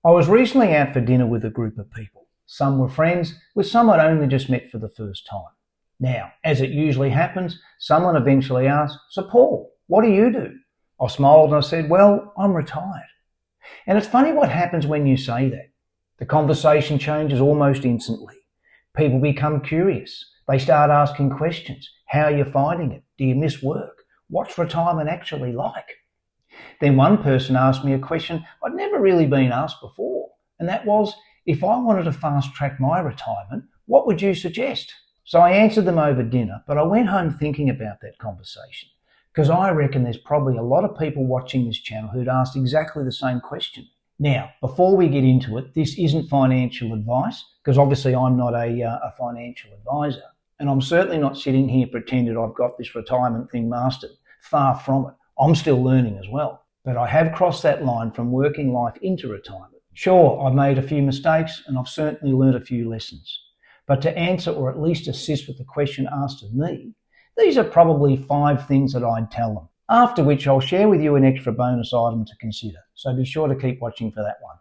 I was recently out for dinner with a group of people. Some were friends, with some I'd only just met for the first time. Now, as it usually happens, someone eventually asked, "So Paul, what do you do?" I smiled and I said, "Well, I'm retired." And it's funny what happens when you say that. The conversation changes almost instantly. People become curious. They start asking questions. How are you finding it? Do you miss work? What's retirement actually like? Then one person asked me a question I'd never really been asked before, and that was, if I wanted to fast track my retirement, what would you suggest? So I answered them over dinner, but I went home thinking about that conversation, because I reckon there's probably a lot of people watching this channel who'd asked exactly the same question. Now, before we get into it, this isn't financial advice, because obviously I'm not a financial advisor, and I'm certainly not sitting here pretending I've got this retirement thing mastered. Far from it. I'm still learning as well. But I have crossed that line from working life into retirement. Sure, I've made a few mistakes and I've certainly learned a few lessons. But to answer or at least assist with the question asked of me, these are probably 5 things that I'd tell them. After which I'll share with you an extra bonus item to consider. So be sure to keep watching for that one.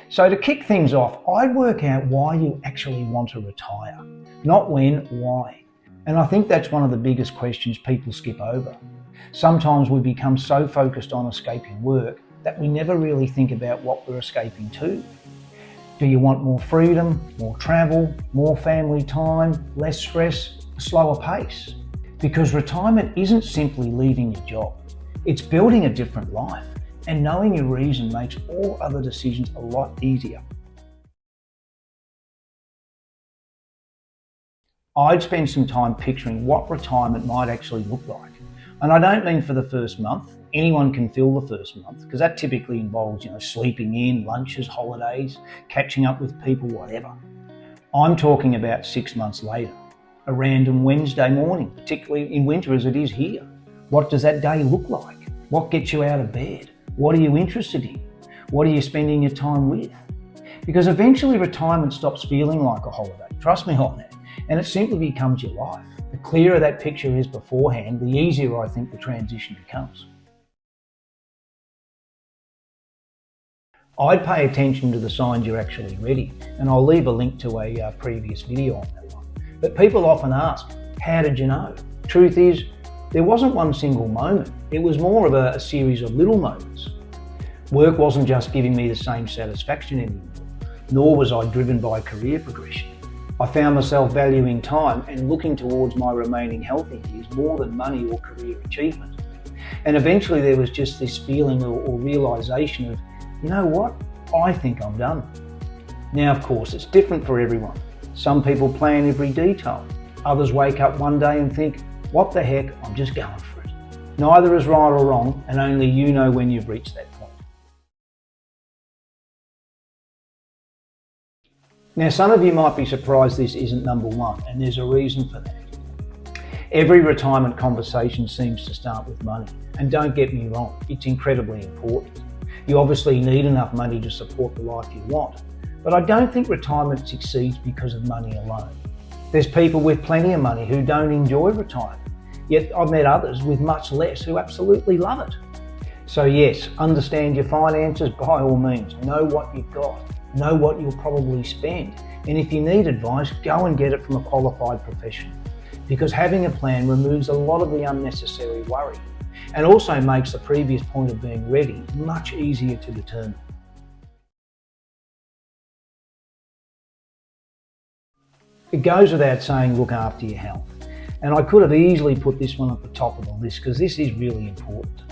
So to kick things off, I'd work out why you actually want to retire. Not when, why. And I think that's one of the biggest questions people skip over. Sometimes we become so focused on escaping work that we never really think about what we're escaping to. Do you want more freedom, more travel, more family time, less stress, a slower pace? Because retirement isn't simply leaving your job. It's building a different life, and knowing your reason makes all other decisions a lot easier. I'd spend some time picturing what retirement might actually look like. And I don't mean for the first month. Anyone can fill the first month, because that typically involves, sleeping in, lunches, holidays, catching up with people, whatever. I'm talking about 6 months later. A random Wednesday morning, particularly in winter as it is here. What does that day look like? What gets you out of bed? What are you interested in? What are you spending your time with? Because eventually retirement stops feeling like a holiday. Trust me on that. And it simply becomes your life. The clearer that picture is beforehand, the easier I think the transition becomes. I'd pay attention to the signs you're actually ready, and I'll leave a link to a previous video on that one. But people often ask, how did you know? Truth is, there wasn't one single moment. It was more of a series of little moments. Work wasn't just giving me the same satisfaction anymore, nor was I driven by career progression. I found myself valuing time and looking towards my remaining healthy years more than money or career achievement. And eventually there was just this feeling or realisation of, you know what, I think I'm done. Now of course it's different for everyone. Some people plan every detail. Others wake up one day and think, what the heck, I'm just going for it. Neither is right or wrong, and only you know when you've reached that point. Now some of you might be surprised this isn't number 1, and there's a reason for that. Every retirement conversation seems to start with money, and don't get me wrong, it's incredibly important. You obviously need enough money to support the life you want, but I don't think retirement succeeds because of money alone. There's people with plenty of money who don't enjoy retirement, yet I've met others with much less who absolutely love it. So yes, understand your finances by all means, know what you've got. Know what you'll probably spend, and if you need advice, go and get it from a qualified professional, because having a plan removes a lot of the unnecessary worry and also makes the previous point of being ready much easier to determine. It goes without saying, look after your health, and I could have easily put this one at the top of the list because this is really important.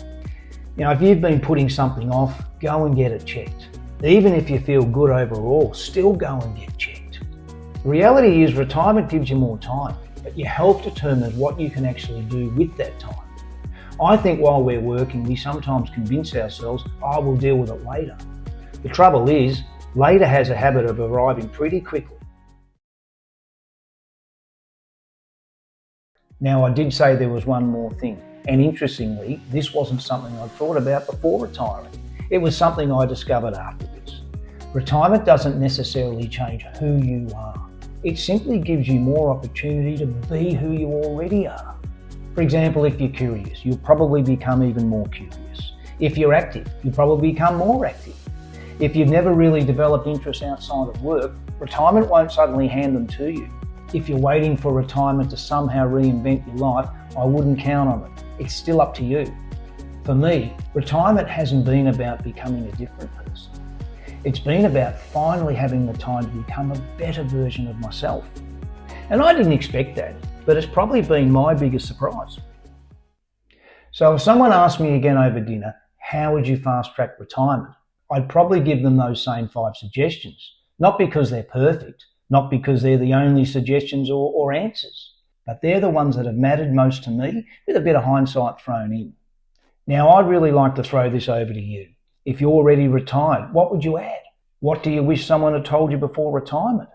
If you've been putting something off, go and get it checked. Even if you feel good overall, still go and get checked. The reality is retirement gives you more time, but your health determines what you can actually do with that time. I think while we're working, we sometimes convince ourselves, we'll deal with it later. The trouble is, later has a habit of arriving pretty quickly. Now, I did say there was one more thing, and interestingly, this wasn't something I'd thought about before retiring. It was something I discovered afterwards. Retirement doesn't necessarily change who you are. It simply gives you more opportunity to be who you already are. For example, if you're curious, you'll probably become even more curious. If you're active, you'll probably become more active. If you've never really developed interests outside of work, retirement won't suddenly hand them to you. If you're waiting for retirement to somehow reinvent your life, I wouldn't count on it. It's still up to you. For me, retirement hasn't been about becoming a different person. It's been about finally having the time to become a better version of myself. And I didn't expect that, but it's probably been my biggest surprise. So if someone asked me again over dinner, how would you fast track retirement? I'd probably give them those same 5 suggestions. Not because they're perfect, not because they're the only suggestions or answers, but they're the ones that have mattered most to me with a bit of hindsight thrown in. Now, I'd really like to throw this over to you. If you're already retired, what would you add? What do you wish someone had told you before retirement?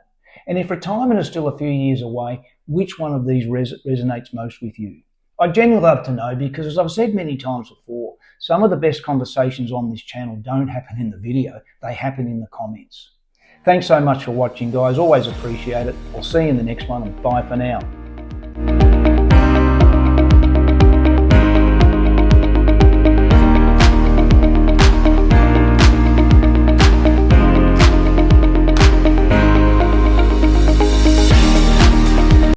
And if retirement is still a few years away, which one of these resonates most with you? I'd genuinely love to know because, as I've said many times before, some of the best conversations on this channel don't happen in the video, they happen in the comments. Thanks so much for watching, guys. Always appreciate it. I'll see you in the next one, and bye for now.